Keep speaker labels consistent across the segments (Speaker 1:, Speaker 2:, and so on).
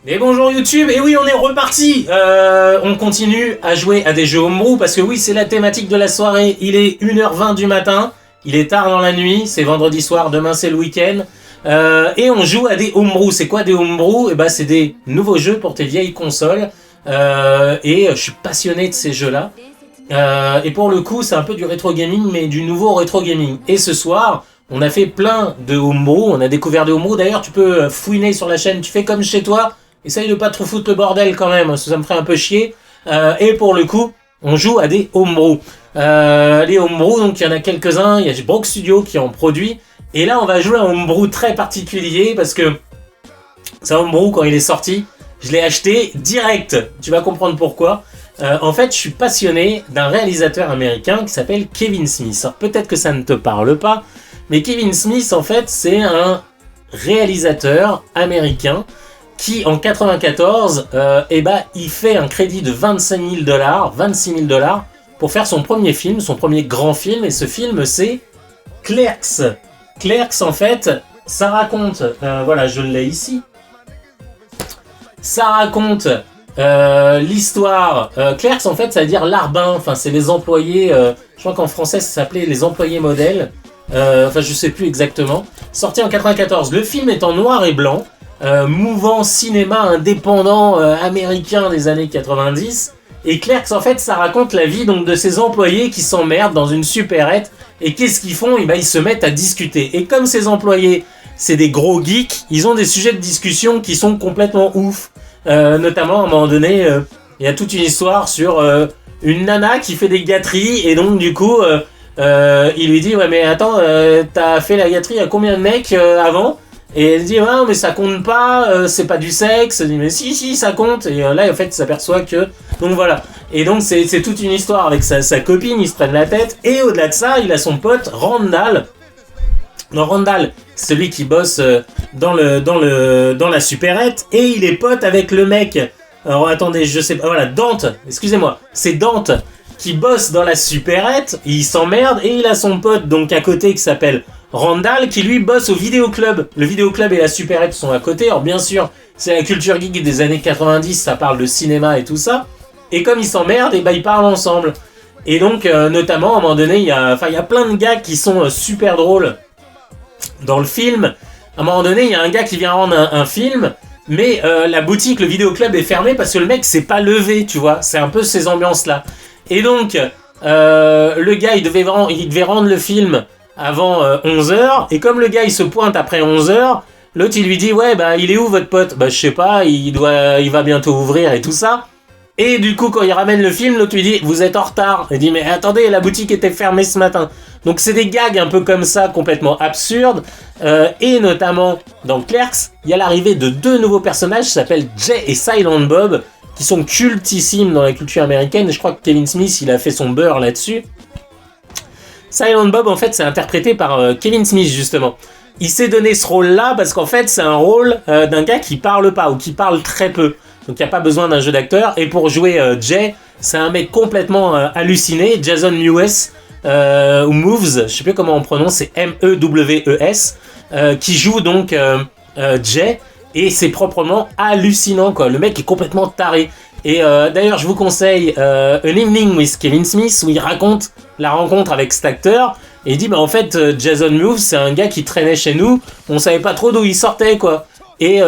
Speaker 1: Et bonjour YouTube, et oui on est reparti. On continue à jouer à des jeux homebrew parce que oui c'est la thématique de la soirée. Il est 1h20 du matin, il est tard dans la nuit, c'est vendredi soir, demain c'est le week-end. Et on joue à des homebrew. C'est quoi des homebrew? Et bah c'est des nouveaux jeux pour tes vieilles consoles. Et je suis passionné de ces jeux-là. Et pour le coup c'est un peu du rétro gaming mais du nouveau rétro gaming. Et ce soir on a fait plein de homebrew, on a découvert des homebrew. D'ailleurs tu peux fouiner sur la chaîne, tu fais comme chez toi. Essaye de pas trop foutre le bordel quand même, ça me ferait un peu chier. Et pour le coup, on joue à des homebrew. Les homebrew, donc il y en a quelques-uns, il y a Brock Studio qui en produit. Et là, on va jouer à un homebrew très particulier parce que c'est un homebrew, quand il est sorti, je l'ai acheté direct. Tu vas comprendre pourquoi. En fait, je suis passionné d'un réalisateur américain qui s'appelle Kevin Smith. Alors, peut-être que ça ne te parle pas, mais Kevin Smith, en fait, c'est un réalisateur américain qui en 94, il fait un crédit de 26 000 dollars pour faire son premier film, son premier grand film, et ce film c'est Clerks. Clerks en fait, ça raconte, voilà je l'ai ici, ça raconte l'histoire, Clerks en fait ça veut dire larbin, enfin c'est les employés, je crois qu'en français ça s'appelait les employés modèles, enfin je sais plus exactement, sorti en 94, le film est en noir et blanc, mouvant cinéma indépendant américain des années 90. Et Clerks, en fait, ça raconte la vie donc de ces employés qui s'emmerdent dans une supérette. Et qu'est-ce qu'ils font? Et ben, ils se mettent à discuter. Et comme ces employés, c'est des gros geeks, ils ont des sujets de discussion qui sont complètement ouf. Notamment, à un moment donné, il y a toute une histoire sur une nana qui fait des gâteries. Et donc, du coup, il lui dit « Ouais, mais attends, t'as fait la gâterie à combien de mecs avant ?» Et elle dit ouais mais ça compte pas, c'est pas du sexe. Elle dit mais si ça compte. Et là en fait il s'aperçoit que donc voilà. Et donc c'est toute une histoire avec sa copine, ils se prennent la tête. Et au-delà de ça il a son pote Randall. Non Randall, celui qui bosse dans la supérette et il est pote avec le mec. Alors attendez je sais pas voilà Dante. Excusez-moi c'est Dante qui bosse dans la supérette. Il s'emmerde et il a son pote donc à côté qui s'appelle Randall qui lui bosse au vidéoclub. Le vidéoclub et la supérette sont à côté. Alors bien sûr, c'est la culture geek des années 90, ça parle de cinéma et tout ça. Et comme ils s'emmerdent, et ben ils parlent ensemble. Et donc notamment à un moment donné, il y a plein de gars qui sont super drôles dans le film. À un moment donné, il y a un gars qui vient rendre un film, mais la boutique, le vidéoclub est fermé parce que le mec s'est pas levé, tu vois. C'est un peu ces ambiances là. Et donc le gars il devait rendre le film avant 11h, et comme le gars il se pointe après 11h, l'autre il lui dit ouais bah il est où votre pote? Bah je sais pas, il va bientôt ouvrir et tout ça. Et du coup quand il ramène le film, l'autre lui dit vous êtes en retard. Il dit mais attendez la boutique était fermée ce matin. Donc c'est des gags un peu comme ça complètement absurdes, et notamment dans Clerks il y a l'arrivée de deux nouveaux personnages qui s'appellent Jay et Silent Bob, qui sont cultissimes dans la culture américaine, et je crois que Kevin Smith il a fait son beurre là-dessus. Silent Bob, en fait, c'est interprété par Kevin Smith, justement. Il s'est donné ce rôle-là parce qu'en fait, c'est un rôle d'un gars qui parle pas ou qui parle très peu. Donc, il n'y a pas besoin d'un jeu d'acteur. Et pour jouer Jay, c'est un mec complètement halluciné, Jason Mewes, ou Moves, je sais plus comment on prononce, c'est M-E-W-E-S, qui joue donc Jay. Et c'est proprement hallucinant, quoi. Le mec est complètement taré. Et d'ailleurs, je vous conseille An Evening with Kevin Smith, où il raconte la rencontre avec cet acteur. Et il dit, bah en fait, Jason Mewes, c'est un gars qui traînait chez nous. On savait pas trop d'où il sortait, quoi. Et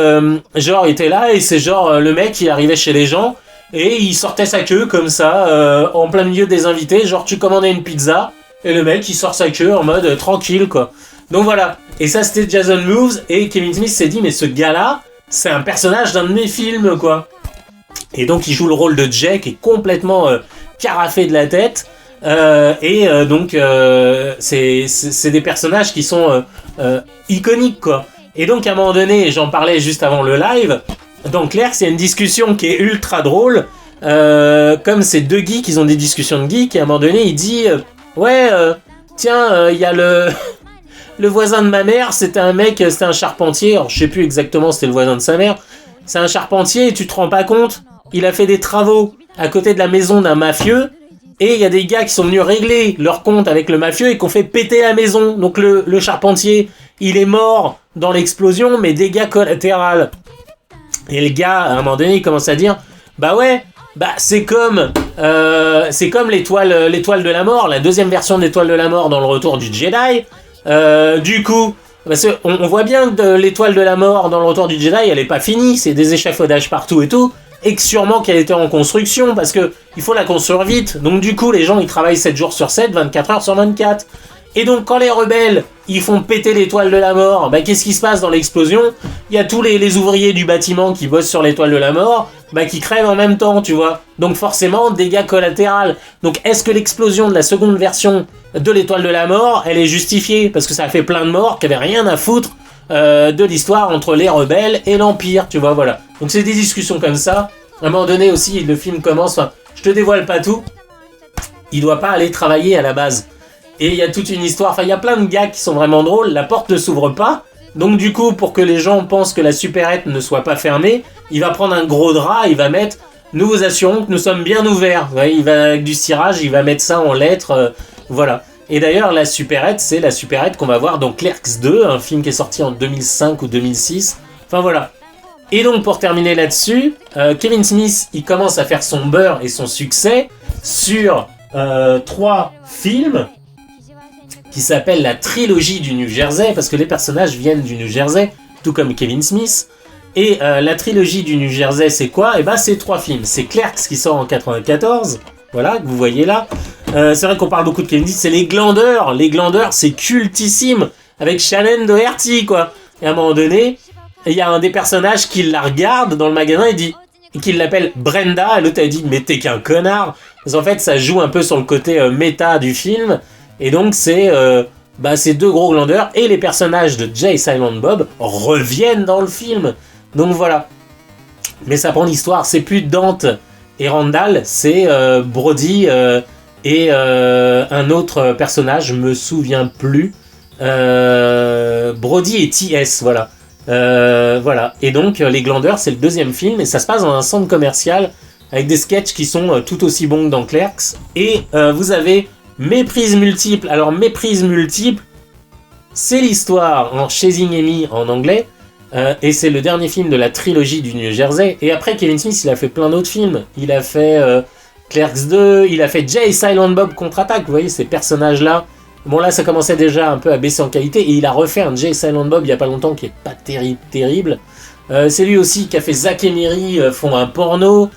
Speaker 1: genre, il était là, et c'est genre, le mec, il arrivait chez les gens, et il sortait sa queue, comme ça, en plein milieu des invités. Genre, tu commandais une pizza, et le mec, il sort sa queue en mode tranquille, quoi. Donc voilà. Et ça, c'était Jason Mewes, et Kevin Smith s'est dit, mais ce gars-là, c'est un personnage d'un de mes films, quoi. Et donc il joue le rôle de Jay qui est complètement carafé de la tête, donc c'est des personnages qui sont iconiques quoi. Et donc à un moment donné, j'en parlais juste avant le live, dans Clerks il y a une discussion qui est ultra drôle, comme ces deux geeks, ils ont des discussions de geeks, et à un moment donné il dit tiens il y a le voisin de ma mère, c'était un mec, c'était un charpentier, alors je sais plus exactement c'était le voisin de sa mère, c'est un charpentier et tu te rends pas compte, il a fait des travaux à côté de la maison d'un mafieux, et il y a des gars qui sont venus régler leur compte avec le mafieux et qui ont fait péter la maison. Donc le charpentier, il est mort dans l'explosion, mais dégâts collatéraux. Et le gars, à un moment donné, il commence à dire, bah ouais, bah c'est comme l'étoile de la mort, la deuxième version de l'étoile de la mort dans le retour du Jedi. Du coup, parce qu'on voit bien que l'étoile de la mort dans le retour du Jedi, elle est pas finie, c'est des échafaudages partout et tout, et que sûrement qu'elle était en construction, parce que il faut la construire vite. Donc du coup, les gens, ils travaillent 7 jours sur 7, 24 heures sur 24. Et donc quand les rebelles, ils font péter l'étoile de la mort, bah qu'est-ce qui se passe dans l'explosion? Il y a tous les ouvriers du bâtiment qui bossent sur l'étoile de la mort, bah qui crèvent en même temps, tu vois. Donc forcément, dégâts collatéraux. Donc est-ce que l'explosion de la seconde version de l'étoile de la mort, elle est justifiée? Parce que ça a fait plein de morts qui avaient rien à foutre de l'histoire entre les rebelles et l'Empire, tu vois, voilà. Donc c'est des discussions comme ça. À un moment donné aussi, le film commence, enfin, je te dévoile pas tout, il doit pas aller travailler à la base. Et il y a toute une histoire, enfin il y a plein de gags qui sont vraiment drôles, la porte ne s'ouvre pas, donc du coup pour que les gens pensent que la supérette ne soit pas fermée, il va prendre un gros drap, il va mettre « Nous vous assurons que nous sommes bien ouverts ». Ouais, il va avec du cirage, il va mettre ça en lettres, voilà. Et d'ailleurs la supérette, c'est la supérette qu'on va voir dans Clerks 2, un film qui est sorti en 2005 ou 2006, enfin voilà. Et donc pour terminer là-dessus, Kevin Smith, il commence à faire son beurre et son succès sur 3 films qui s'appelle la trilogie du New Jersey, parce que les personnages viennent du New Jersey, tout comme Kevin Smith. Et la trilogie du New Jersey, c'est quoi? Et ben c'est 3 films. C'est Clerks qui sort en 94, voilà, que vous voyez là. C'est vrai qu'on parle beaucoup de Kevin Smith, c'est Les Glandeurs. Les Glandeurs, c'est cultissime, avec Shannon Doherty, quoi. Et à un moment donné, il y a un des personnages qui la regarde dans le magasin et dit, et qui l'appelle Brenda, et l'autre a dit, mais t'es qu'un connard. Parce qu'en fait, ça joue un peu sur le côté méta du film. Et donc c'est ces 2 gros glandeurs et les personnages de Jay Silent Bob reviennent dans le film. Donc voilà. Mais ça prend l'histoire, c'est plus Dante et Randall, c'est Brody et un autre personnage, je me souviens plus. Brody et T.S. voilà. Voilà. Et donc les glandeurs, c'est le 2e film et ça se passe dans un centre commercial avec des sketchs qui sont tout aussi bons que dans Clerks. Et vous avez Méprise multiple. Alors Méprise multiple, c'est l'histoire en Chasing Amy en anglais, et c'est le dernier film de la trilogie du New Jersey. Et après Kevin Smith, il a fait plein d'autres films. Il a fait Clerks 2, il a fait Jay Silent Bob contre-attaque. Vous voyez ces personnages-là. Bon là, ça commençait déjà un peu à baisser en qualité, et il a refait un Jay Silent Bob il y a pas longtemps qui est pas terrible. C'est lui aussi qui a fait Zack et Miri font un porno.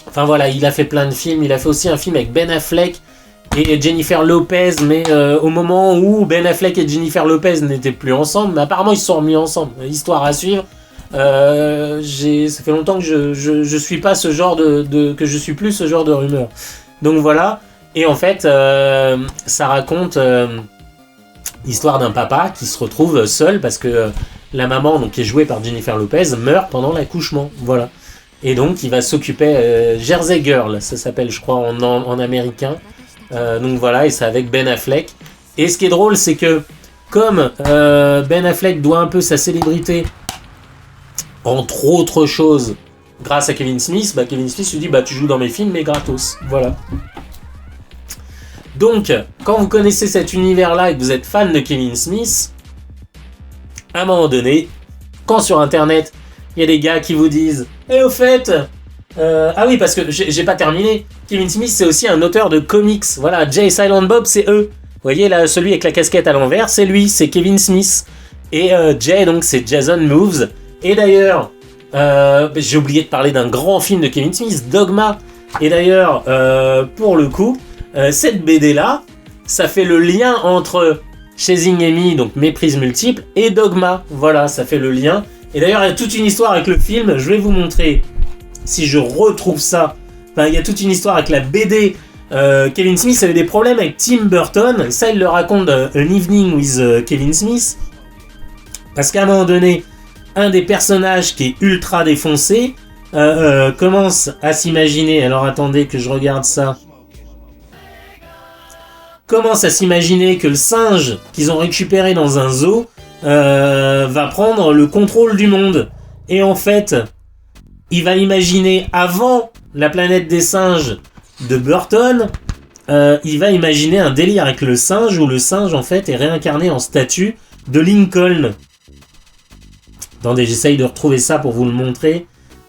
Speaker 1: Enfin voilà, il a fait plein de films. Il a fait aussi un film avec Ben Affleck et Jennifer Lopez, mais au moment où Ben Affleck et Jennifer Lopez n'étaient plus ensemble, mais apparemment ils se sont remis ensemble. Histoire à suivre. Ça fait longtemps que je suis pas ce genre que je suis plus ce genre de rumeur. Donc voilà. Et en fait, ça raconte l'histoire d'un papa qui se retrouve seul parce que la maman, donc qui est jouée par Jennifer Lopez, meurt pendant l'accouchement. Voilà. Et donc il va s'occuper Jersey Girl, ça s'appelle je crois en américain. Donc voilà, et c'est avec Ben Affleck. Et ce qui est drôle, c'est que comme Ben Affleck doit un peu sa célébrité, entre autres choses, grâce à Kevin Smith, Kevin Smith lui dit tu joues dans mes films mais gratos. Voilà. Donc quand vous connaissez cet univers-là et que vous êtes fan de Kevin Smith, à un moment donné, quand sur internet il y a des gars qui vous disent et au fait, ah oui, parce que j'ai pas terminé. Kevin Smith, c'est aussi un auteur de comics. Voilà, Jay Silent Bob, c'est eux. Vous voyez là, celui avec la casquette à l'envers, c'est lui, c'est Kevin Smith. Et Jay, donc, c'est Jason Moves. Et d'ailleurs, j'ai oublié de parler d'un grand film de Kevin Smith, Dogma. Et d'ailleurs, pour le coup, cette BD-là, ça fait le lien entre Chasing Amy, donc Méprise multiple, et Dogma. Voilà, ça fait le lien. Et d'ailleurs, il y a toute une histoire avec le film, je vais vous montrer si je retrouve ça. Enfin, il y a toute une histoire avec la BD. Kevin Smith avait des problèmes avec Tim Burton, ça il le raconte dans An Evening with Kevin Smith. Parce qu'à un moment donné, un des personnages qui est ultra défoncé commence à s'imaginer, alors attendez que je regarde ça, commence à s'imaginer que le singe qu'ils ont récupéré dans un zoo va prendre le contrôle du monde. Et en fait, il va imaginer avant la planète des singes de Burton, il va imaginer un délire avec le singe où le singe en fait est réincarné en statue de Lincoln. Attendez, j'essaye de retrouver ça pour vous le montrer.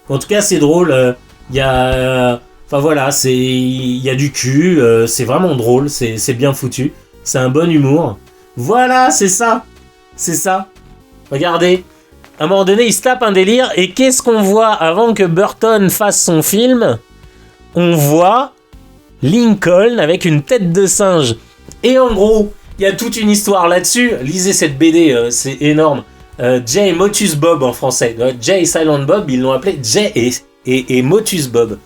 Speaker 1: En tout cas, c'est drôle. Il y a... Enfin voilà, il y a du cul. C'est vraiment drôle. C'est bien foutu. C'est un bon humour. Voilà, c'est ça. C'est ça. Regardez. À un moment donné, il se tape un délire. Et qu'est-ce qu'on voit avant que Burton fasse son film? On voit Lincoln avec une tête de singe. Et en gros, il y a toute une histoire là-dessus. Lisez cette BD, c'est énorme. Jay et Motus Bob en français. Jay et Silent Bob, ils l'ont appelé Jay et Motus Bob.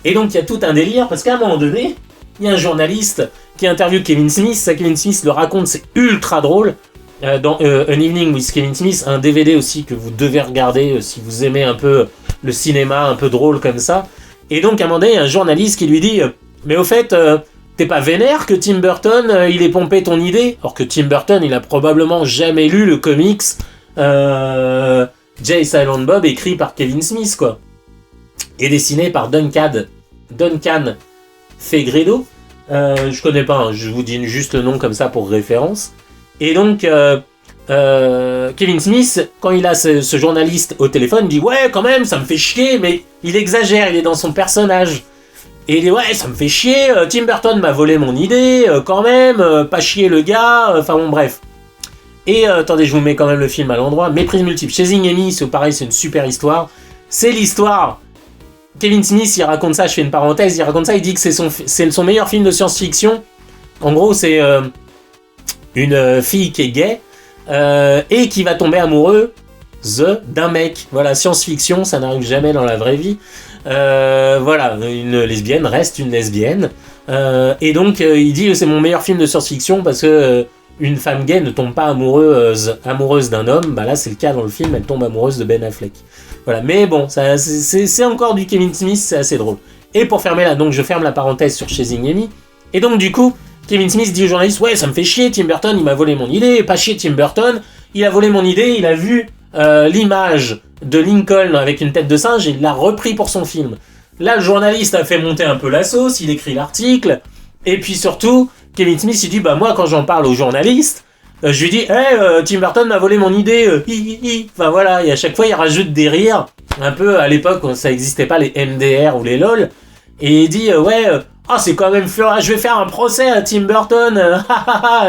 Speaker 1: Et donc il y a tout un délire, parce qu'à un moment donné, il y a un journaliste qui interviewe Kevin Smith. Ça, Kevin Smith le raconte, c'est ultra drôle. Dans An Evening with Kevin Smith, un DVD aussi que vous devez regarder si vous aimez un peu le cinéma, un peu drôle comme ça. Et donc à un moment donné, il y a un journaliste qui lui dit mais au fait, t'es pas vénère que Tim Burton il ait pompé ton idée? Alors que Tim Burton, il a probablement jamais lu le comics Jay Silent Bob écrit par Kevin Smith, quoi. Et dessiné par Duncan Fegredo. Je connais pas, hein, je vous dis juste le nom comme ça pour référence. Et donc, Kevin Smith, quand il a ce journaliste au téléphone, dit « Ouais, quand même, ça me fait chier, mais il exagère, il est dans son personnage. » Et il dit « Ouais, ça me fait chier, Tim Burton m'a volé mon idée, quand même, pas chier le gars, enfin bon, bref. » Et attendez, je vous mets quand même le film à l'endroit. Méprise multiple. Chasing Amy, c'est pareil, c'est une super histoire. C'est l'histoire. Kevin Smith, il raconte ça, je fais une parenthèse, il raconte ça, il dit que c'est son meilleur film de science-fiction. En gros, c'est une fille qui est gay et qui va tomber amoureuse d'un mec. Voilà, science-fiction, ça n'arrive jamais dans la vraie vie. Voilà, une lesbienne reste une lesbienne. Et donc, il dit c'est mon meilleur film de science-fiction parce que une femme gay ne tombe pas amoureuse d'un homme. Bah là, c'est le cas dans le film, elle tombe amoureuse de Ben Affleck. Voilà, mais bon, c'est encore du Kevin Smith, c'est assez drôle. Et pour fermer là, donc je ferme la parenthèse sur Chasing Amy. Et donc du coup, Kevin Smith dit au journaliste, ouais, ça me fait chier, Tim Burton, il m'a volé mon idée, pas chier Tim Burton, il a volé mon idée, il a vu l'image de Lincoln avec une tête de singe et il l'a repris pour son film. Là, le journaliste a fait monter un peu la sauce, il écrit l'article, et puis surtout, Kevin Smith, il dit, bah moi, quand j'en parle au journaliste, je lui dis, hey, Tim Burton m'a volé mon idée, Enfin voilà, et à chaque fois, il rajoute des rires, un peu à l'époque où ça n'existait pas les MDR ou les LOL, et il dit, ouais, c'est quand même je vais faire un procès à Tim Burton,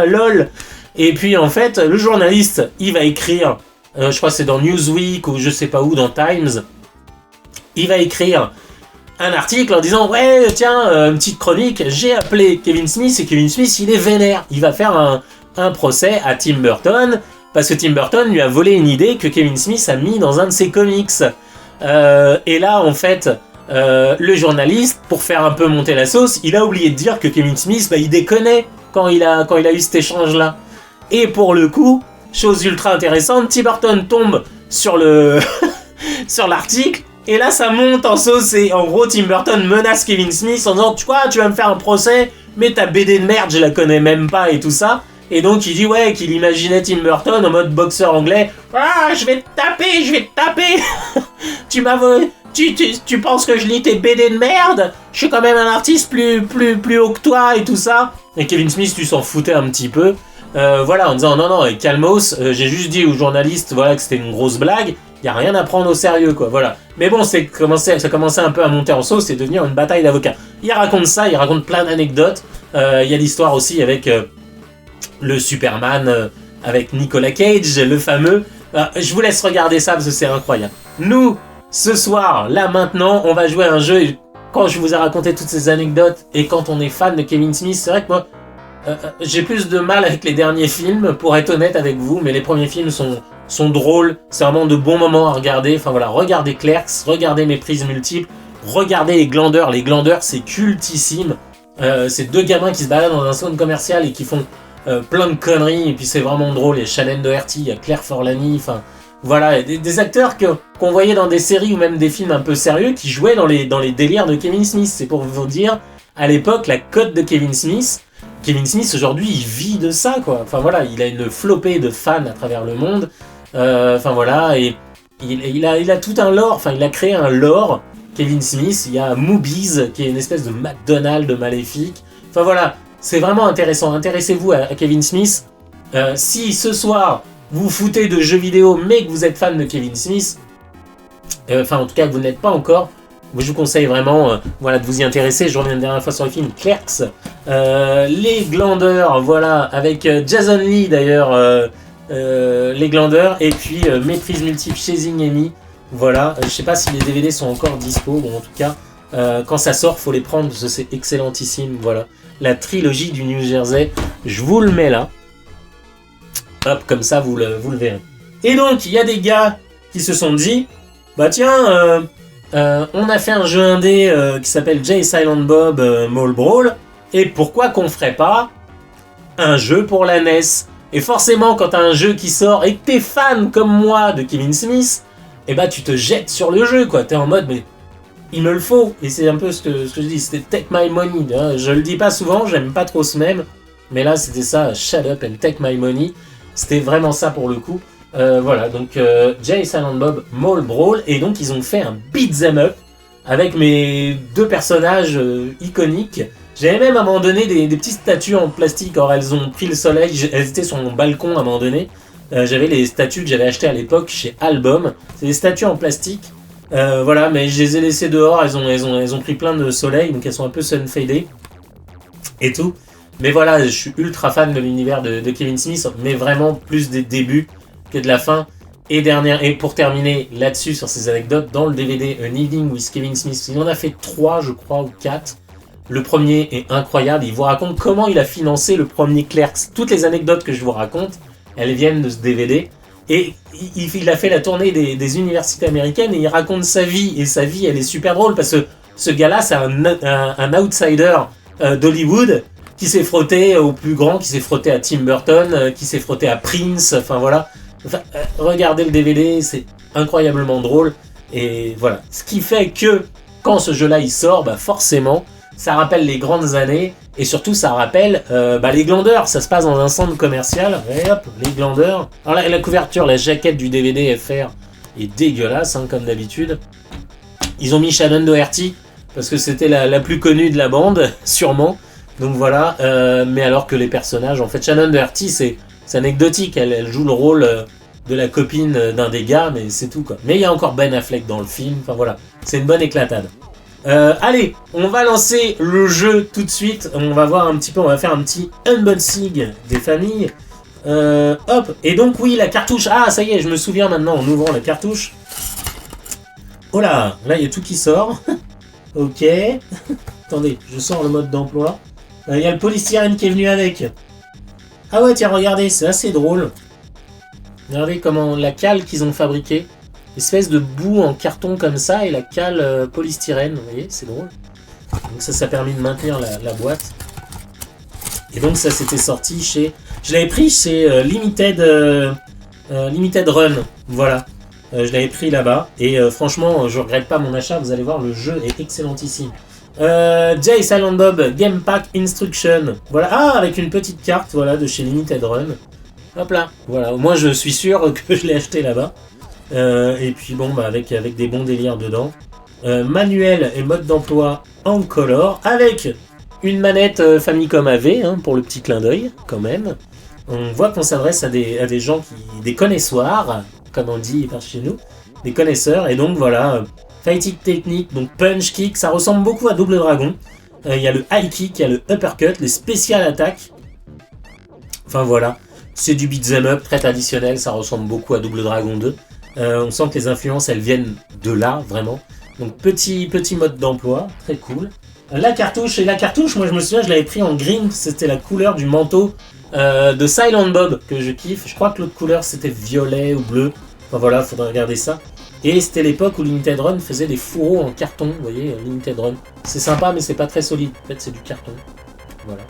Speaker 1: lol. Et puis en fait, le journaliste, il va écrire, je crois que c'est dans Newsweek ou je sais pas où, dans Times, il va écrire un article en disant, ouais, tiens, une petite chronique, j'ai appelé Kevin Smith et Kevin Smith, il est vénère. Il va faire un procès à Tim Burton parce que Tim Burton lui a volé une idée que Kevin Smith a mis dans un de ses comics. Et là, en fait, le journaliste, pour faire un peu monter la sauce, il a oublié de dire que Kevin Smith, bah, il déconnait quand il a eu cet échange-là. Et pour le coup, chose ultra intéressante, Tim Burton tombe sur sur l'article, et là ça monte en sauce, et en gros Tim Burton menace Kevin Smith en disant, tu vois, tu vas me faire un procès, mais ta BD de merde, je la connais même pas, et tout ça. Et donc il dit ouais, qu'il imaginait Tim Burton en mode boxeur anglais. Ah, je vais te taper Tu m'as volé. Tu penses que je lis tes BD de merde? Je suis quand même un artiste plus haut que toi et tout ça. Et Kevin Smith, tu s'en foutais un petit peu. Voilà, en disant non, calmos, j'ai juste dit aux journalistes voilà, que c'était une grosse blague. Y a rien à prendre au sérieux, quoi, voilà. Mais bon, ça commençait un peu à monter en sauce et devenir une bataille d'avocats. Il raconte ça, il raconte plein d'anecdotes. Il y a l'histoire aussi avec le Superman, avec Nicolas Cage, le fameux. Je vous laisse regarder ça parce que c'est incroyable. Nous, ce soir, là maintenant, on va jouer à un jeu. Et quand je vous ai raconté toutes ces anecdotes et quand on est fan de Kevin Smith, c'est vrai que moi, j'ai plus de mal avec les derniers films, pour être honnête avec vous, mais les premiers films sont drôles, c'est vraiment de bons moments à regarder. Enfin voilà, regardez Clerks, regardez Méprise multiple, regardez les Glandeurs. Les Glandeurs, c'est cultissime. C'est deux gamins qui se baladent dans un centre commercial et qui font plein de conneries, et puis c'est vraiment drôle. Il y a Shannon Doherty, il y a Claire Forlani, enfin voilà, des acteurs qu'on voyait dans des séries ou même des films un peu sérieux qui jouaient dans les délires de Kevin Smith. C'est pour vous dire, à l'époque, la cote de Kevin Smith aujourd'hui, il vit de ça, quoi. Enfin voilà, il a une flopée de fans à travers le monde. Enfin voilà, et il a tout un lore, enfin il a créé un lore, Kevin Smith. Il y a Moobies, qui est une espèce de McDonald's maléfique. Enfin voilà, c'est vraiment intéressant. Intéressez-vous à Kevin Smith. Si ce soir, vous foutez de jeux vidéo, mais que vous êtes fan de Kevin Smith, enfin en tout cas que vous n'êtes pas encore, je vous conseille vraiment voilà, de vous y intéresser. Je reviens une dernière fois sur le film Clerks, Les Glandeurs, voilà, avec Jason Lee d'ailleurs, Les Glandeurs, et puis Maîtrise multiple Chasing Amy. Voilà, je sais pas si les DVD sont encore dispo, bon en tout cas, quand ça sort, faut les prendre parce que c'est excellentissime. Voilà, la trilogie du New Jersey, je vous le mets là. Hop, comme ça vous le verrez. Et donc, il y a des gars qui se sont dit, bah tiens, on a fait un jeu indé qui s'appelle Jay Silent Bob Mall Brawl, et pourquoi qu'on ferait pas un jeu pour la NES? Et forcément, quand t'as un jeu qui sort et que t'es fan comme moi de Kevin Smith, et bah tu te jettes sur le jeu, quoi. T'es en mode, mais il me le faut. Et c'est un peu ce que je dis, c'était take my money. Je le dis pas souvent, j'aime pas trop ce mème, mais là c'était ça, shut up and take my money. C'était vraiment ça pour le coup. Voilà, donc Jay Silent Bob Mall Brawl, et donc ils ont fait un beat'em up avec mes deux personnages iconiques. J'avais même à un moment donné des petites statues en plastique, or elles ont pris le soleil, elles étaient sur mon balcon à un moment donné. J'avais les statues que j'avais achetées à l'époque chez Album, c'est des statues en plastique, voilà, mais je les ai laissées dehors, elles ont pris plein de soleil, donc elles sont un peu sun-fadées et tout. Mais voilà, je suis ultra fan de l'univers de Kevin Smith, mais vraiment plus des débuts que de la fin. Et pour terminer là-dessus, sur ces anecdotes, dans le DVD An Evening with Kevin Smith, il en a fait 3, je crois, ou 4. Le premier est incroyable, il vous raconte comment il a financé le premier Clerks. Toutes les anecdotes que je vous raconte, elles viennent de ce DVD. Et il a fait la tournée des universités américaines et il raconte sa vie. Et sa vie, elle est super drôle parce que ce gars-là, c'est un outsider d'Hollywood qui s'est frotté au plus grand, qui s'est frotté à Tim Burton, qui s'est frotté à Prince, enfin voilà. Enfin, regardez le DVD, c'est incroyablement drôle. Et voilà. Ce qui fait que quand ce jeu-là il sort, bah forcément, ça rappelle les grandes années. Et surtout, ça rappelle les Glandeurs. Ça se passe dans un centre commercial. Et hop, les Glandeurs. Alors la couverture, la jaquette du DVD FR est dégueulasse, hein, comme d'habitude. Ils ont mis Shannon Doherty, parce que c'était la plus connue de la bande, sûrement. Donc voilà, mais alors que les personnages... En fait, Shannon Doherty, c'est anecdotique. Elle joue le rôle de la copine d'un des gars, mais c'est tout, quoi. Mais il y a encore Ben Affleck dans le film. Enfin voilà, c'est une bonne éclatade. Allez, on va lancer le jeu tout de suite. On va voir un petit peu, on va faire un petit unboxing des familles. Hop, et donc oui, la cartouche. Ah, ça y est, je me souviens maintenant en ouvrant la cartouche. Oh là, là il y a tout qui sort. Ok. Attendez, je sors le mode d'emploi. Il y a le polystyrène qui est venu avec. Ah ouais, tiens, regardez, c'est assez drôle. Regardez comment la cale qu'ils ont fabriquée. Espèce de boue en carton comme ça et la cale polystyrène, vous voyez, c'est drôle. Donc ça a permis de maintenir la boîte. Et donc ça s'était sorti chez... Je l'avais pris chez Limited Run, voilà. Je l'avais pris là-bas et franchement, je regrette pas mon achat, vous allez voir, le jeu est excellentissime. Jay Silent Bob Game Pack Instruction, voilà, avec une petite carte, voilà, de chez Limited Run. Hop là, voilà, au moins je suis sûr que je l'ai acheté là-bas. Et puis bon, avec des bons délires dedans. Manuel et mode d'emploi en color, avec une manette Famicom AV, hein, pour le petit clin d'œil, quand même. On voit qu'on s'adresse à des gens des connaissoirs, comme on dit par chez nous, des connaisseurs, et donc voilà, fighting technique, donc punch kick, ça ressemble beaucoup à Double Dragon. Il y a le high kick, il y a le uppercut, les spécial attaques. Enfin voilà, c'est du beat'em up très traditionnel, ça ressemble beaucoup à Double Dragon 2. On sent que les influences, elles viennent de là, vraiment. Donc petit mode d'emploi, très cool. La cartouche, moi je me souviens, je l'avais pris en green, c'était la couleur du manteau de Silent Bob, que je kiffe. Je crois que l'autre couleur c'était violet ou bleu. Enfin voilà, faudrait regarder ça. Et c'était l'époque où Limited Run faisait des fourreaux en carton, vous voyez, Limited Run. C'est sympa, mais c'est pas très solide. En fait, c'est du carton. Voilà.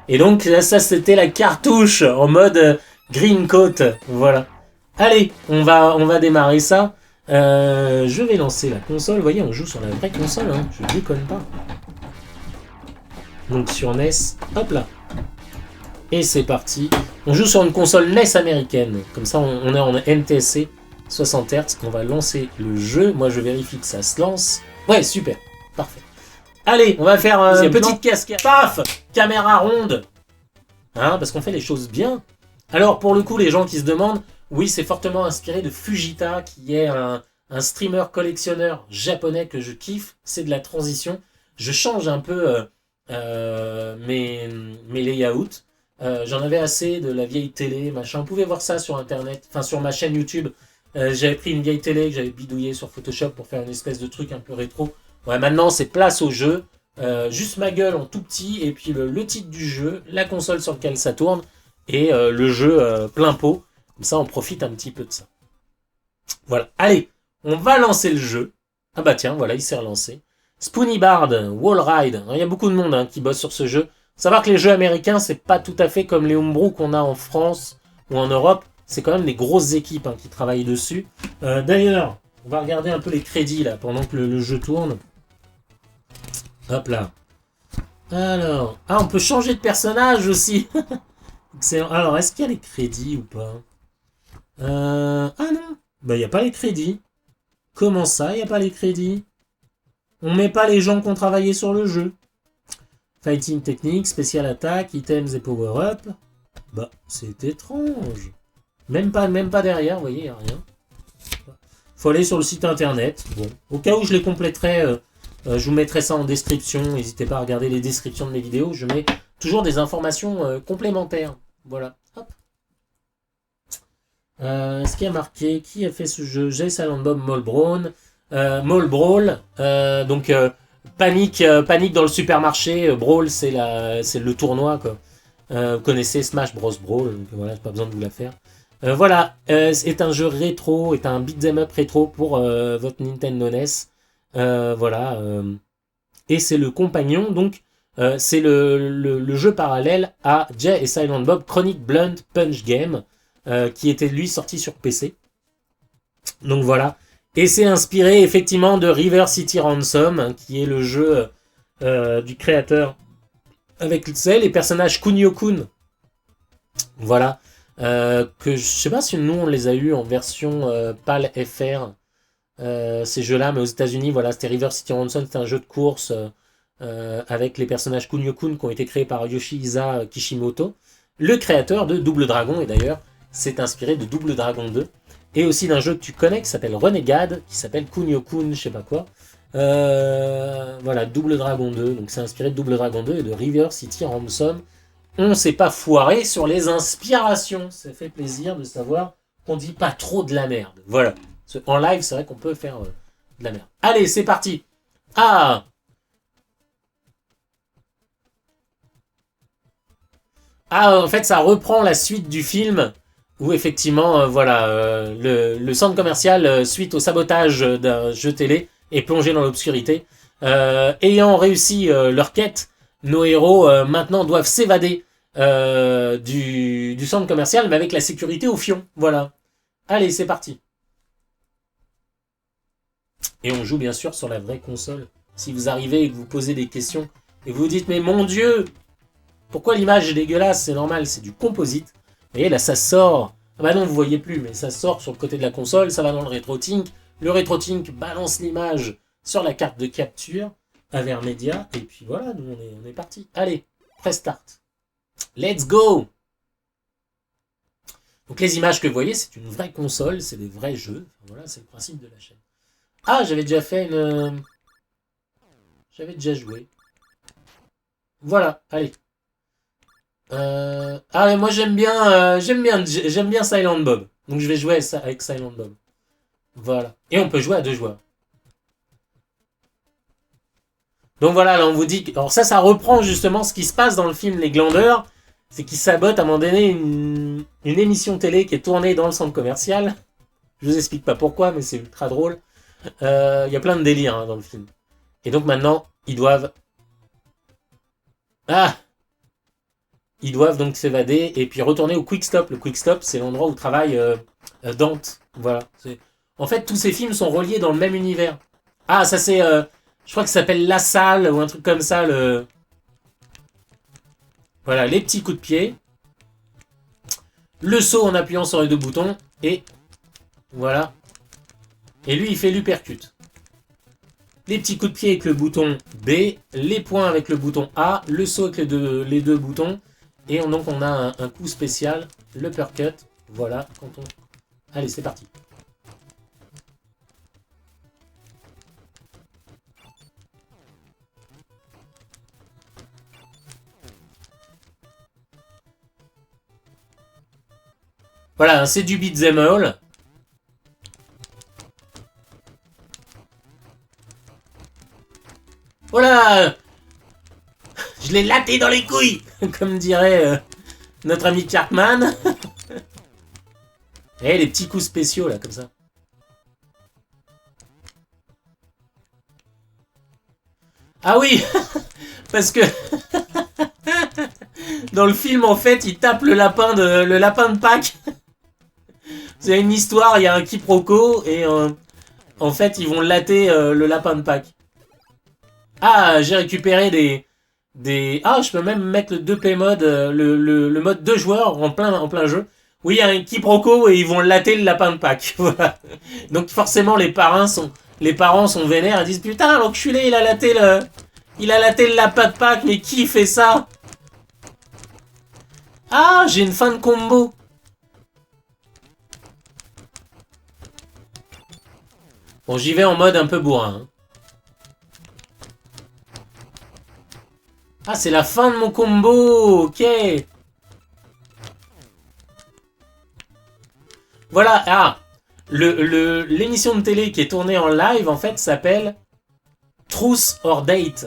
Speaker 1: Et donc, ça c'était la cartouche en mode green coat. Voilà. Allez, on va démarrer ça. Je vais lancer la console. Vous voyez, on joue sur la vraie console, hein. Je déconne pas. Donc sur NES, hop là. Et c'est parti. On joue sur une console NES américaine. Comme ça, on est en NTSC 60 Hz. On va lancer le jeu. Moi, je vérifie que ça se lance. Ouais, super. Parfait. Allez, on va faire une petite cascade. Paf! Caméra ronde. Hein, parce qu'on fait les choses bien. Alors, pour le coup, les gens qui se demandent, oui, c'est fortement inspiré de Fujita, qui est un streamer collectionneur japonais que je kiffe. C'est de la transition. Je change un peu mes layouts. J'en avais assez de la vieille télé, machin. Vous pouvez voir ça sur Internet, enfin sur ma chaîne YouTube. J'avais pris une vieille télé que j'avais bidouillée sur Photoshop pour faire une espèce de truc un peu rétro. Ouais, maintenant, c'est place au jeu. Juste ma gueule en tout petit, et puis le titre du jeu, la console sur laquelle ça tourne, et le jeu plein pot. Comme ça, on profite un petit peu de ça. Voilà. Allez, on va lancer le jeu. Ah bah tiens, voilà, il s'est relancé. Spoony Bard, Wall Ride. Il y a beaucoup de monde qui bosse sur ce jeu. Faut savoir que les jeux américains, c'est pas tout à fait comme les homebrew qu'on a en France ou en Europe. C'est quand même des grosses équipes qui travaillent dessus. D'ailleurs, on va regarder un peu les crédits là pendant que le jeu tourne. Hop là. Alors, on peut changer de personnage aussi. Excellent. Alors, est-ce qu'il y a les crédits ou pas Ah non. Bah, il n'y a pas les crédits. Comment ça, il n'y a pas les crédits? On met pas les gens qui ont travaillé sur le jeu. Fighting technique, spécial attaque, items et power-up. Bah, c'est étrange. Même pas derrière, vous voyez, il n'y a rien. Faut aller sur le site internet. Bon, au cas où je les compléterai, je vous mettrai ça en description. N'hésitez pas à regarder les descriptions de mes vidéos. Je mets toujours des informations complémentaires. Voilà. Hop. Est-ce qu'il y a marqué qui a fait ce jeu? J'ai Silent Bob Mall Brawl. Donc panique dans le supermarché. Brawl, c'est le tournoi quoi. Vous connaissez Smash Bros Brawl. Donc voilà, j'ai pas besoin de vous la faire. Voilà, c'est un jeu rétro, est un beat'em up rétro pour votre Nintendo NES. Voilà, et c'est le compagnon, donc c'est le jeu parallèle à Jay et Silent Bob Chronic Blunt Punch Game, qui était lui sorti sur PC. Donc voilà, et c'est inspiré effectivement de River City Ransom, qui est le jeu du créateur avec les personnages Kunio-kun. Voilà. Que je sais pas si nous on les a eu en version PAL FR, ces jeux-là, mais aux États-Unis, voilà, c'était River City Ransom, c'était un jeu de course avec les personnages Kunio-kun qui ont été créés par Yoshihisa Kishimoto, le créateur de Double Dragon, et d'ailleurs, c'est inspiré de Double Dragon 2, et aussi d'un jeu que tu connais qui s'appelle Renegade, qui s'appelle Kunio-kun, je sais pas quoi. Voilà, Double Dragon 2, donc c'est inspiré de Double Dragon 2 et de River City Ransom. On s'est pas foiré sur les inspirations. Ça fait plaisir de savoir qu'on dit pas trop de la merde. Voilà. En live, c'est vrai qu'on peut faire de la merde. Allez, c'est parti. Ah, en fait, ça reprend la suite du film où effectivement, voilà, le centre commercial, suite au sabotage d'un jeu télé, est plongé dans l'obscurité. Ayant réussi leur quête, nos héros maintenant doivent s'évader du centre commercial, mais avec la sécurité au fion. Voilà. Allez, c'est parti. Et on joue bien sûr sur la vraie console. Si vous arrivez et que vous posez des questions et vous vous dites mais mon Dieu, pourquoi l'image est dégueulasse? C'est normal, c'est du composite. Vous voyez là, ça sort. Ah bah non, vous voyez plus, mais ça sort sur le côté de la console, ça va dans le RetroTink. Le RetroTink balance l'image sur la carte de capture vers Media, et puis voilà, nous on est parti. Allez, press start. Let's go! Donc les images que vous voyez, c'est une vraie console, c'est des vrais jeux. Enfin, voilà, c'est le principe de la chaîne. Ah, j'avais déjà fait une... J'avais déjà joué. Voilà, allez. Ah, mais moi j'aime bien Silent Bob. Donc je vais jouer avec Silent Bob. Voilà. Et on peut jouer à 2 joueurs. Donc voilà, là on vous dit... Alors ça reprend justement ce qui se passe dans le film Les Glandeurs. C'est qu'ils sabotent à un moment donné une émission télé qui est tournée dans le centre commercial. Je vous explique pas pourquoi, mais c'est ultra drôle. Il y a plein de délires dans le film. Et donc maintenant, ils doivent... Ils doivent donc s'évader et puis retourner au Quick Stop. Le Quick Stop, c'est l'endroit où travaille Dante. Voilà. En fait, tous ces films sont reliés dans le même univers. Ah, ça c'est... je crois que ça s'appelle La Salle ou un truc comme ça. Voilà, les petits coups de pied. Le saut en appuyant sur les 2 boutons. Et voilà. Et lui, il fait l'uppercut. Les petits coups de pied avec le bouton B. Les points avec le bouton A. Le saut avec les deux boutons. Et donc, on a un coup spécial l'uppercut. Voilà, quand on... Allez, c'est parti. Voilà, c'est du beat'em all. Voilà. Je l'ai laté dans les couilles, comme dirait notre ami Cartman. Et les petits coups spéciaux, là, comme ça. Ah oui. Parce que... dans le film, en fait, il tape le lapin de Pâques. C'est une histoire, il y a un quiproquo, et en fait, ils vont latter le lapin de Pâques. Ah, j'ai récupéré des... Ah, je peux même mettre le 2P mode, le mode 2 joueurs en plein jeu. Oui, il y a un quiproquo et ils vont latter le lapin de Pâques. Voilà. Donc forcément, les parents sont vénères. Ils disent, putain, l'enculé, il a laté le lapin de Pâques, mais qui fait ça? Ah, j'ai une fin de combo. Bon, j'y vais en mode un peu bourrin. Hein. Ah, c'est la fin de mon combo. Ok. Voilà. Ah, l'émission de télé qui est tournée en live, en fait, s'appelle Truth or Date.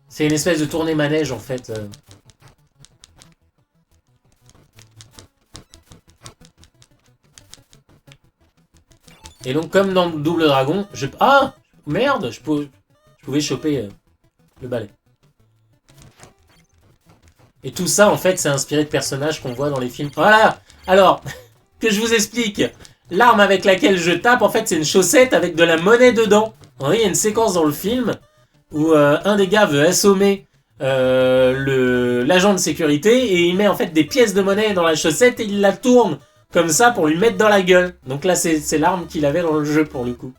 Speaker 1: C'est une espèce de tournée manège, en fait. Et donc, comme dans Double Dragon, Ah, merde, je pouvais choper le balai. Et tout ça, en fait, c'est inspiré de personnages qu'on voit dans les films. Voilà. Alors, que je vous explique. L'arme avec laquelle je tape, en fait, c'est une chaussette avec de la monnaie dedans. Vous voyez, il y a une séquence dans le film où un des gars veut assommer l'agent de sécurité et il met en fait des pièces de monnaie dans la chaussette et il la tourne comme ça pour lui mettre dans la gueule. Donc là, c'est l'arme qu'il avait dans le jeu pour le coup.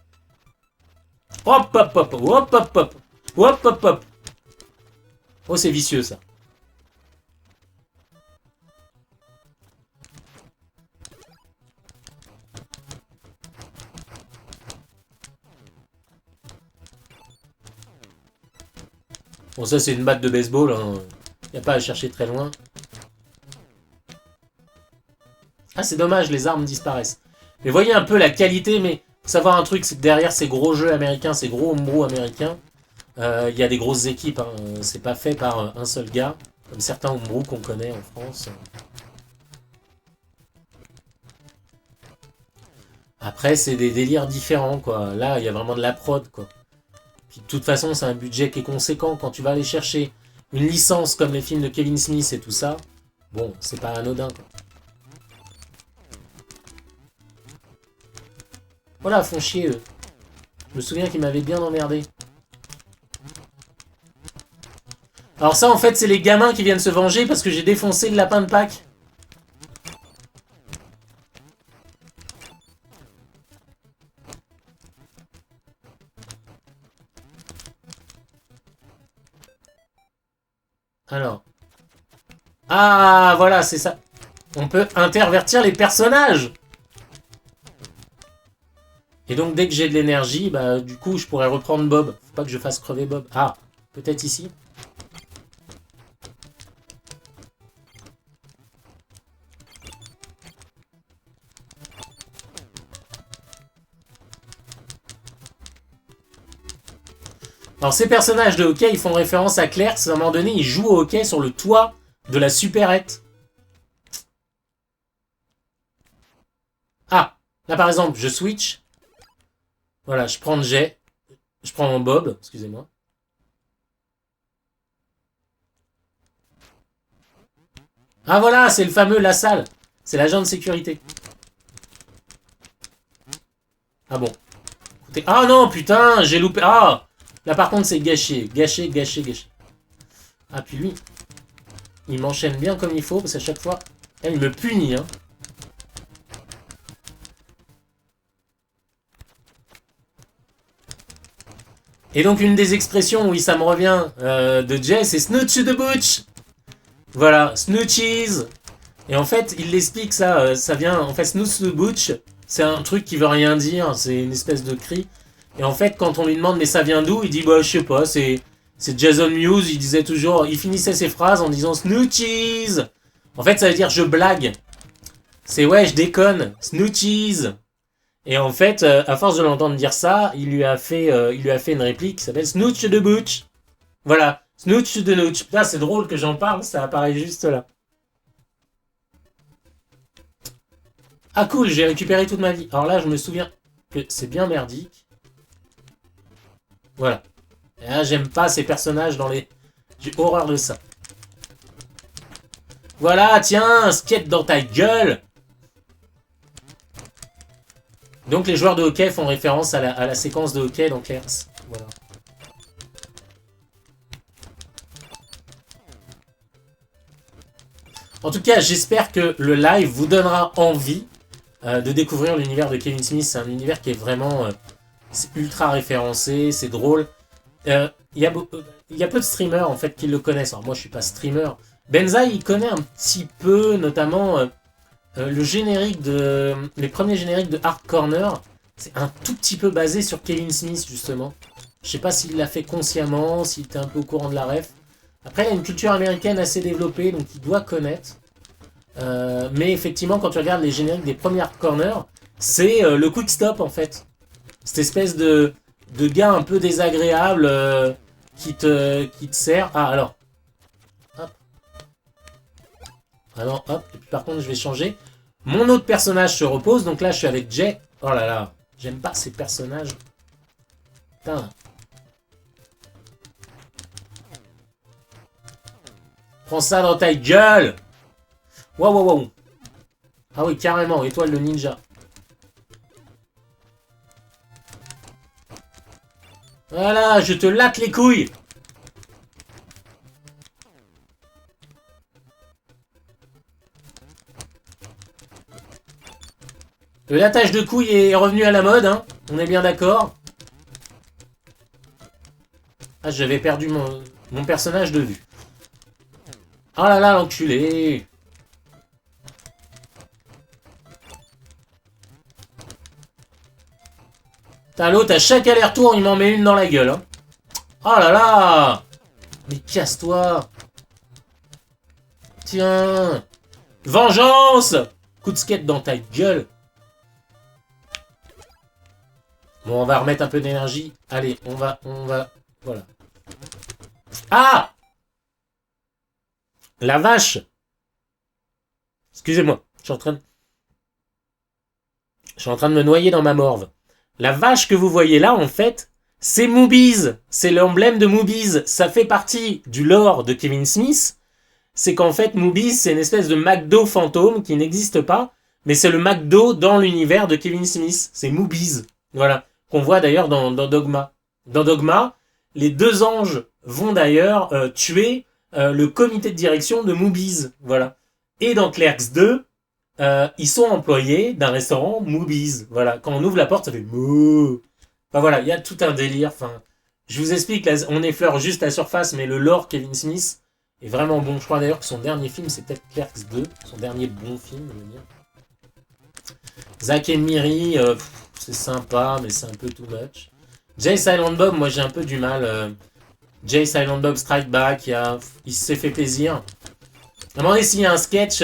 Speaker 1: Hop, hop, hop, hop, hop, hop, hop, hop, hop. Oh, c'est vicieux ça. Bon, ça, c'est une batte de baseball. Hein. Y a pas à chercher très loin. Ah, c'est dommage, les armes disparaissent. Mais voyez un peu la qualité, mais faut savoir un truc, c'est que derrière ces gros jeux américains, ces gros homebrew américains, il y a des grosses équipes. Hein. C'est pas fait par un seul gars, comme certains homebrew qu'on connaît en France. Après, c'est des délires différents, quoi. Là, il y a vraiment de la prod, quoi. Puis de toute façon, c'est un budget qui est conséquent. Quand tu vas aller chercher une licence comme les films de Kevin Smith et tout ça, bon, c'est pas anodin, quoi. Voilà, font chier, eux. Je me souviens qu'ils m'avaient bien emmerdé. Alors ça, en fait, c'est les gamins qui viennent se venger parce que j'ai défoncé le lapin de Pâques. Alors. Ah, voilà, c'est ça. On peut intervertir les personnages. Et donc, dès que j'ai de l'énergie, bah, du coup, je pourrais reprendre Bob. Faut pas que je fasse crever Bob. Ah, peut-être ici. Alors, ces personnages de hockey, ils font référence à Claire. À un moment donné, ils jouent au hockey sur le toit de la supérette. Ah, là, par exemple, je switch. Voilà, je prends Jet. Je prends mon Bob, excusez-moi. Ah, voilà, c'est le fameux La Salle. C'est l'agent de sécurité. Ah bon. Écoutez. Ah non, putain, j'ai loupé. Ah, là, par contre, c'est gâché. Gâché, gâché, gâché. Ah, puis lui, il m'enchaîne bien comme il faut, parce qu'à chaque fois, il me punit, hein. Et donc, une des expressions, oui, ça me revient, de Jay, c'est Snooch the Butch. Voilà, Snoochies. Et en fait, il l'explique ça, ça vient, en fait, Snooze the Butch, c'est un truc qui veut rien dire, c'est une espèce de cri. Et en fait, quand on lui demande mais ça vient d'où, il dit bah je sais pas, c'est Jason Mewes, il disait toujours, il finissait ses phrases en disant Snoochies. En fait, ça veut dire je blague. C'est ouais, je déconne, Snoochies. Et en fait, à force de l'entendre dire ça, il lui a fait une réplique qui s'appelle Snooch the Butch. Voilà, Snooch the Nooch. Putain, c'est drôle que j'en parle, ça apparaît juste là. Ah cool, j'ai récupéré toute ma vie. Alors là, je me souviens que c'est bien merdique. Voilà. Et là, j'aime pas ces personnages dans les... J'ai horreur de ça. Voilà, tiens, un skate dans ta gueule. Donc les joueurs de hockey font référence à la séquence de hockey dans Clerks. Voilà. En tout cas, j'espère que le live vous donnera envie de découvrir l'univers de Kevin Smith. C'est un univers qui est vraiment c'est ultra référencé, c'est drôle. Il y a peu de streamers en fait qui le connaissent. Alors moi, je suis pas streamer. Benzaï, il connaît un petit peu, notamment le générique de les premiers génériques de Hard Corner. C'est un tout petit peu basé sur Kevin Smith justement. Je sais pas s'il l'a fait consciemment, s'il était un peu au courant de la ref. Après, il a une culture américaine assez développée, donc il doit connaître. Mais effectivement, quand tu regardes les génériques des premiers Hard Corner, c'est le quick stop en fait. Cette espèce de gars un peu désagréable qui te sert. Ah alors. Hop. Ah non, hop. Et puis par contre, je vais changer. Mon autre personnage se repose, donc là je suis avec Jay. Oh là là, j'aime pas ces personnages. Putain. Prends ça dans ta gueule. Waouh, waouh, waouh. Ah oui, carrément, étoile de ninja. Voilà, je te latte les couilles. Le lattage de couilles est revenu à la mode, hein. On est bien d'accord. Ah, j'avais perdu mon personnage de vue. Oh là là, l'enculé. T'as l'autre, à chaque aller-retour, il m'en met une dans la gueule. Hein. Oh là là. Mais casse-toi. Tiens. Vengeance. Coup de skate dans ta gueule. Bon, on va remettre un peu d'énergie. Allez, on va... Voilà. Ah! La vache! Excusez-moi, je suis en train de me noyer dans ma morve. La vache que vous voyez là, en fait, c'est Moobies. C'est l'emblème de Moobies. Ça fait partie du lore de Kevin Smith. C'est qu'en fait, Moobies, c'est une espèce de McDo fantôme qui n'existe pas, mais c'est le McDo dans l'univers de Kevin Smith. C'est Moobies. Voilà. Qu'on voit d'ailleurs dans Dogma. Dans Dogma, les deux anges vont d'ailleurs tuer le comité de direction de Moobies. Voilà. Et dans Clerks 2, ils sont employés d'un restaurant Moobies. Voilà. Quand on ouvre la porte, ça fait Moo. Enfin voilà, il y a tout un délire. Enfin, je vous explique, là, on effleure juste la surface, mais le lore Kevin Smith est vraiment bon. Je crois d'ailleurs que son dernier film, c'est peut-être Clerks 2. Son dernier bon film, je veux dire. Zack et Miri, c'est sympa, mais c'est un peu too much. Jay Silent Bob, moi j'ai un peu du mal. Jay Silent Bob Strike Back, il s'est fait plaisir. À un moment donné, s'il y a un sketch,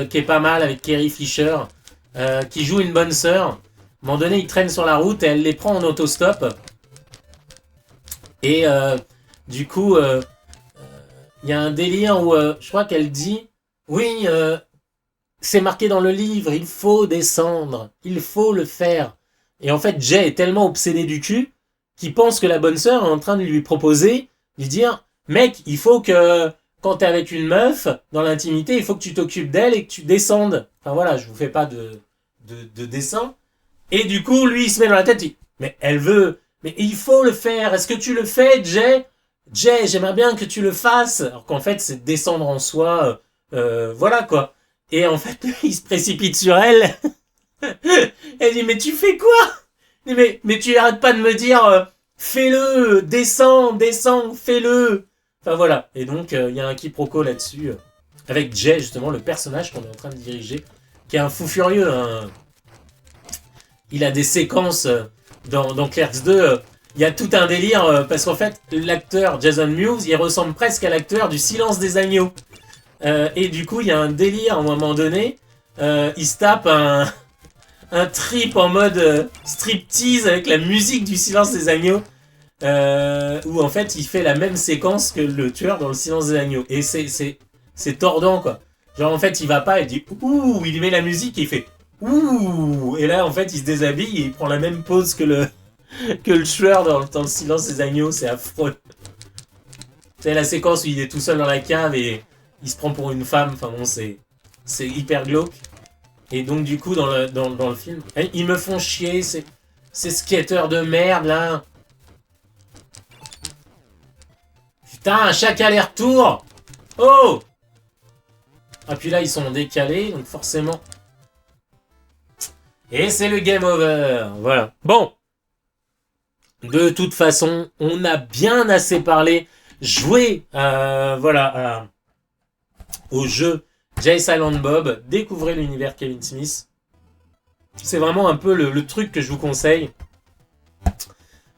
Speaker 1: qui est pas mal avec Carrie Fisher, qui joue une bonne sœur. À un moment donné, il traîne sur la route et elle les prend en autostop. Et du coup, il y a un délire où je crois qu'elle dit oui, c'est marqué dans le livre, il faut descendre, il faut le faire. Et en fait, Jay est tellement obsédé du cul qu'il pense que la bonne sœur est en train de lui proposer, lui dire mec, il faut que quand t'es avec une meuf dans l'intimité, il faut que tu t'occupes d'elle et que tu descendes. Enfin voilà, je vous fais pas de dessin. Et du coup, lui, il se met dans la tête, il dit mais elle veut, mais il faut le faire. Est-ce que tu le fais, Jay? Jay, j'aimerais bien que tu le fasses. Alors qu'en fait, c'est descendre en soi, voilà quoi. Et en fait, il se précipite sur elle. Elle dit, mais tu fais quoi? Mais tu arrêtes pas de me dire, fais-le, descends, fais-le. Enfin voilà, et donc il y a un quiproquo là-dessus, avec Jay justement, le personnage qu'on est en train de diriger, qui est un fou furieux, hein. Il a des séquences dans Clerks 2, il y a tout un délire, parce qu'en fait, l'acteur Jason Mewes, il ressemble presque à l'acteur du Silence des Agneaux. Et du coup, il y a un délire à un moment donné, il se tape un trip en mode striptease avec la musique du Silence des Agneaux, où en fait, il fait la même séquence que le tueur dans le Silence des Agneaux. Et c'est tordant, quoi. Genre, en fait, il va pas, il dit « Ouh !» Il met la musique et il fait « Ouh !» Et là, en fait, il se déshabille et il prend la même pose que le tueur dans le Silence des Agneaux. C'est affreux. C'est la séquence où il est tout seul dans la cave et il se prend pour une femme. Enfin bon, c'est hyper glauque. Et donc, du coup, dans le film, ils me font chier, ces skateurs de merde, là. Putain, chaque aller-retour. Oh! Ah, puis là, ils sont décalés, donc forcément... Et c'est le game over. Voilà. Bon. De toute façon, on a bien assez parlé. Joué, voilà, au jeu Jay Silent Bob. Découvrez l'univers Kevin Smith. C'est vraiment un peu le truc que je vous conseille.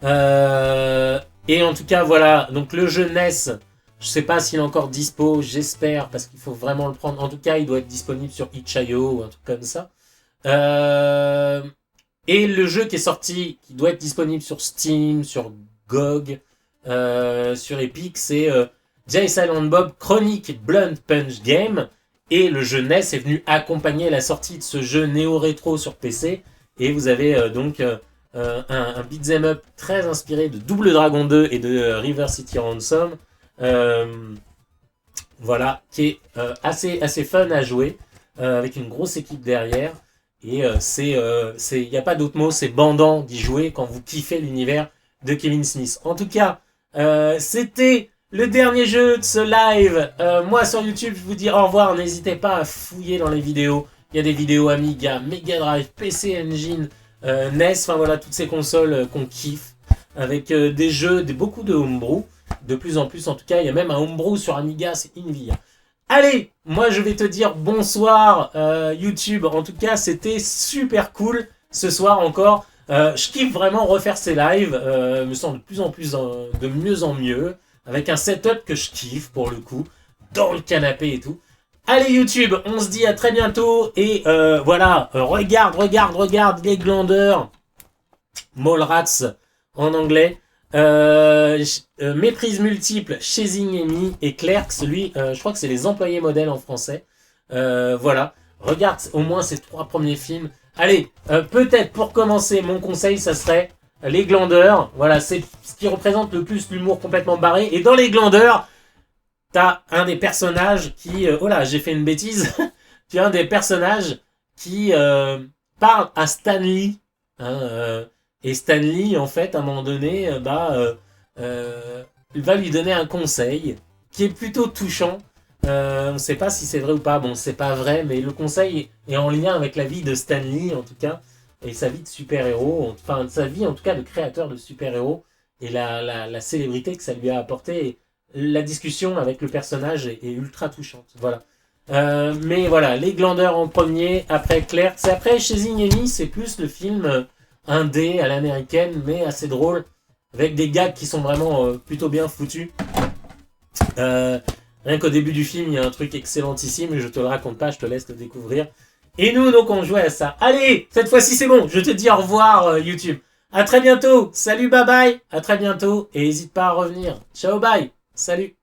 Speaker 1: Et en tout cas, voilà. Donc le jeu NES, je sais pas s'il est encore dispo. J'espère, parce qu'il faut vraiment le prendre. En tout cas, il doit être disponible sur itch.io ou un truc comme ça. Et le jeu qui est sorti, qui doit être disponible sur Steam, sur GOG, sur Epic, c'est Jay Silent Bob Chronic Blunt Punch Game. Et le jeu NES est venu accompagner la sortie de ce jeu néo-rétro sur PC. Et vous avez donc un beat'em up très inspiré de Double Dragon 2 et de River City Ransom. Voilà, qui est assez fun à jouer, avec une grosse équipe derrière. Et il n'y a pas d'autre mot, c'est bandant d'y jouer quand vous kiffez l'univers de Kevin Smith. En tout cas, c'était le dernier jeu de ce live. Moi sur YouTube, je vous dis au revoir. N'hésitez pas à fouiller dans les vidéos. Il y a des vidéos Amiga, Mega Drive, PC Engine, NES, enfin voilà, toutes ces consoles qu'on kiffe. Avec des jeux, beaucoup de homebrew. De plus en plus, en tout cas, il y a même un homebrew sur Amiga, c'est Nvidia. Allez, moi je vais te dire bonsoir YouTube. En tout cas, c'était super cool ce soir encore. Je kiffe vraiment refaire ces lives. Me sens de plus en plus de mieux en mieux. Avec un setup que je kiffe pour le coup. Dans le canapé et tout. Allez YouTube, on se dit à très bientôt. Et voilà, regarde les glandeurs. Mallrats en anglais. Méprise multiple chez Zingemi et Clerks, lui, je crois que c'est les employés modèles en français. Voilà, regarde au moins ces 3 premiers films. Allez, peut-être pour commencer, mon conseil, ça serait Les Glandeurs. Voilà, c'est ce qui représente le plus l'humour complètement barré. Et dans Les Glandeurs, t'as un des personnages qui... oh là, j'ai fait une bêtise. Tu as un des personnages qui parle à Stan Lee. Hein, et Stan Lee, en fait, à un moment donné, il va lui donner un conseil qui est plutôt touchant. On ne sait pas si c'est vrai ou pas. Bon, c'est pas vrai, mais le conseil est en lien avec la vie de Stan Lee, en tout cas, et sa vie de super-héros, enfin, sa vie, en tout cas, de créateur de super-héros, et la célébrité que ça lui a apporté. Et la discussion avec le personnage est ultra touchante. Voilà. Mais voilà, Les Glandeurs en premier, après Clerks. Après, chez Zingemi, c'est plus le film... indé à l'américaine, mais assez drôle, avec des gags qui sont vraiment plutôt bien foutus. Rien qu'au début du film, il y a un truc excellentissime, mais je te le raconte pas, je te laisse le découvrir. Et nous, donc, on jouait à ça. Allez, cette fois-ci, c'est bon, je te dis au revoir, YouTube. À très bientôt, salut, bye bye, à très bientôt, et n'hésite pas à revenir. Ciao, bye, salut.